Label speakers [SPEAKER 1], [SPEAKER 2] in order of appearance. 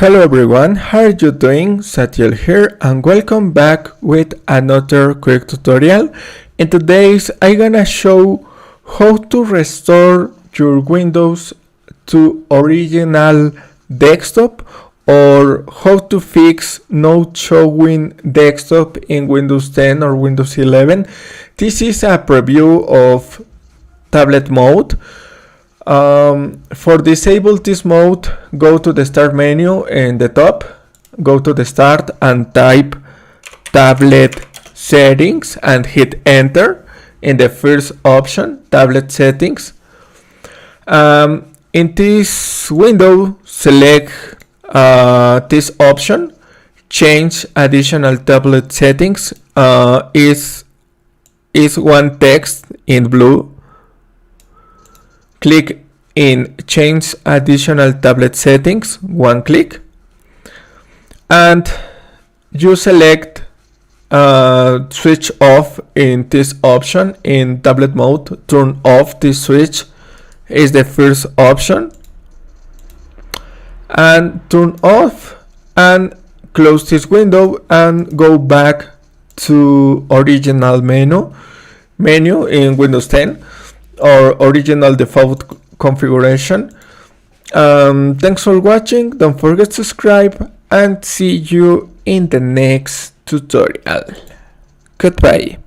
[SPEAKER 1] Hello everyone, how are you doing? Satiel here and welcome back with another quick tutorial. In today's I'm gonna show how to restore your Windows to original desktop or how to fix not showing desktop in Windows 10 or Windows 11. This is a preview of tablet mode. For disable this mode, go to the start menu in the top, go to the start and type tablet settings and hit enter in the first option, tablet settings. In this window, select this option, change additional tablet settings, is one text in blue. Click in change additional tablet settings, one click, and you select switch off in this option in tablet mode. Turn off this switch is the first option, and turn off and close this window and go back to original menu in Windows 10 or original default configuration. Thanks for watching. Don't forget to subscribe and see you in the next tutorial. Goodbye.